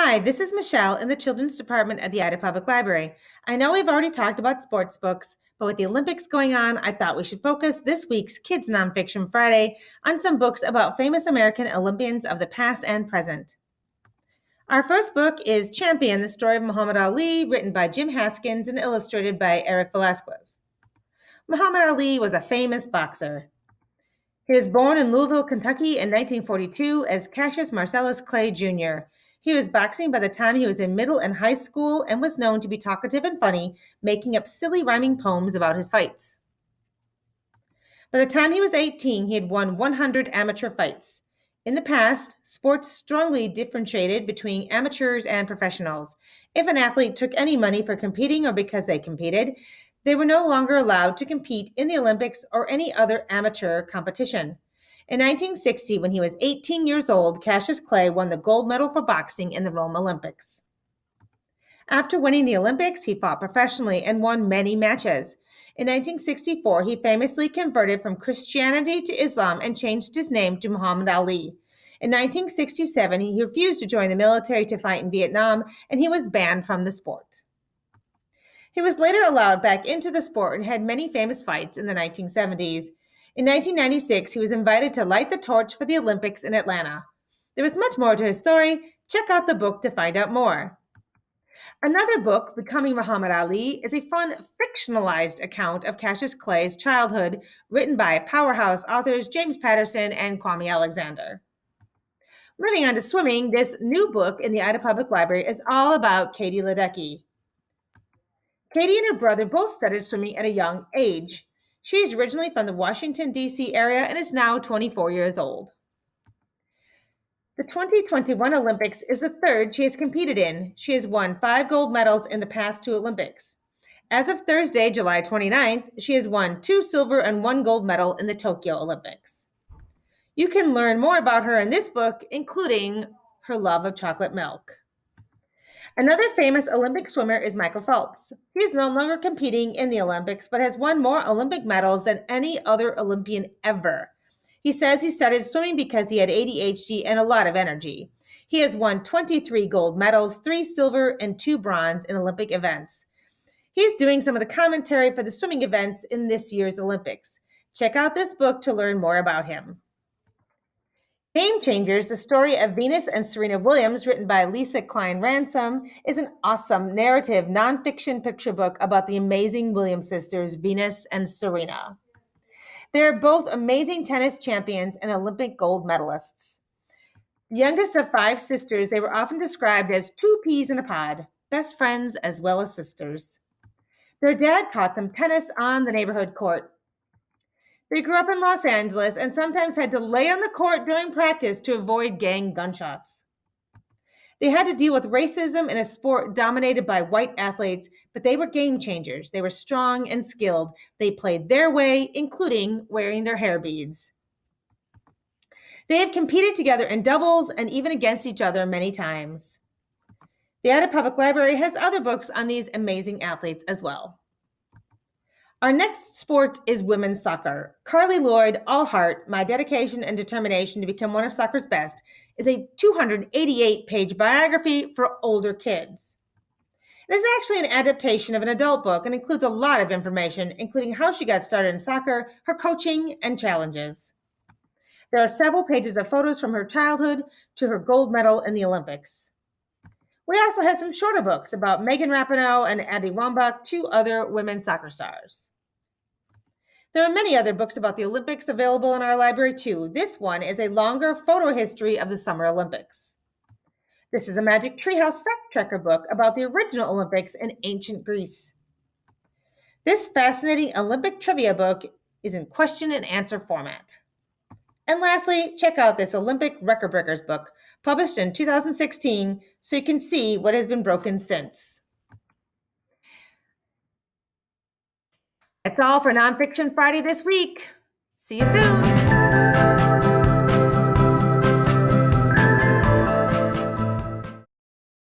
Hi, this is Michelle in the Children's Department at the Ida Public Library. I know we've already talked about sports books, but with the Olympics going on, I thought we should focus this week's Kids Nonfiction Friday on some books about famous American Olympians of the past and present. Our first book is Champion, the Story of Muhammad Ali, written by Jim Haskins and illustrated by Eric Velasquez. Muhammad Ali was a famous boxer. He was born in Louisville, Kentucky in 1942 as Cassius Marcellus Clay Jr. He was boxing by the time he was in middle and high school and was known to be talkative and funny, making up silly rhyming poems about his fights. By the time he was 18, he had won 100 amateur fights. In the past, sports strongly differentiated between amateurs and professionals. If an athlete took any money for competing or because they competed, they were no longer allowed to compete in the Olympics or any other amateur competition. In 1960, when he was 18 years old, Cassius Clay won the gold medal for boxing in the Rome Olympics. After winning the Olympics, he fought professionally and won many matches. In 1964, he famously converted from Christianity to Islam and changed his name to Muhammad Ali. In 1967, he refused to join the military to fight in Vietnam, and he was banned from the sport. He was later allowed back into the sport and had many famous fights in the 1970s. In 1996, he was invited to light the torch for the Olympics in Atlanta. There is much more to his story. Check out the book to find out more. Another book, Becoming Muhammad Ali, is a fun, fictionalized account of Cassius Clay's childhood, written by powerhouse authors James Patterson and Kwame Alexander. Moving on to swimming, this new book in the Ida Public Library is all about Katie Ledecky. Katie and her brother both started swimming at a young age. She is originally from the Washington, D.C. area and is now 24 years old. The 2021 Olympics is the third she has competed in. She has won 5 gold medals in the past 2 Olympics. As of Thursday, July 29th, she has won 2 silver and 1 gold medal in the Tokyo Olympics. You can learn more about her in this book, including her love of chocolate milk. Another famous Olympic swimmer is Michael Phelps. He is no longer competing in the Olympics, but has won more Olympic medals than any other Olympian ever. He says he started swimming because he had ADHD and a lot of energy. He has won 23 gold medals, 3 silver, and 2 bronze in Olympic events. He's doing some of the commentary for the swimming events in this year's Olympics. Check out this book to learn more about him. Game Changers, the story of Venus and Serena Williams, written by Lisa Klein Ransom, is an awesome narrative nonfiction picture book about the amazing Williams sisters, Venus and Serena. They are both amazing tennis champions and Olympic gold medalists. The youngest of 5 sisters, they were often described as 2 peas in a pod, best friends as well as sisters. Their dad taught them tennis on the neighborhood court. They grew up in Los Angeles and sometimes had to lay on the court during practice to avoid gang gunshots. They had to deal with racism in a sport dominated by white athletes, but they were game changers. They were strong and skilled. They played their way, including wearing their hair beads. They have competed together in doubles and even against each other many times. The Ida Public Library has other books on these amazing athletes as well. Our next sport is women's soccer. Carly Lloyd, All Heart, My Dedication and Determination to Become One of Soccer's Best, is a 288-page biography for older kids. It is actually an adaptation of an adult book and includes a lot of information, including how she got started in soccer, her coaching, and challenges. There are several pages of photos from her childhood to her gold medal in the Olympics. We also have some shorter books about Megan Rapinoe and Abby Wambach, 2 other women's soccer stars. There are many other books about the Olympics available in our library too. This one is a longer photo history of the Summer Olympics. This is a Magic Treehouse fact checker book about the original Olympics in ancient Greece. This fascinating Olympic trivia book is in question and answer format. And lastly, check out this Olympic Record Breakers book, published in 2016, so you can see what has been broken since. That's all for Nonfiction Friday this week. See you soon.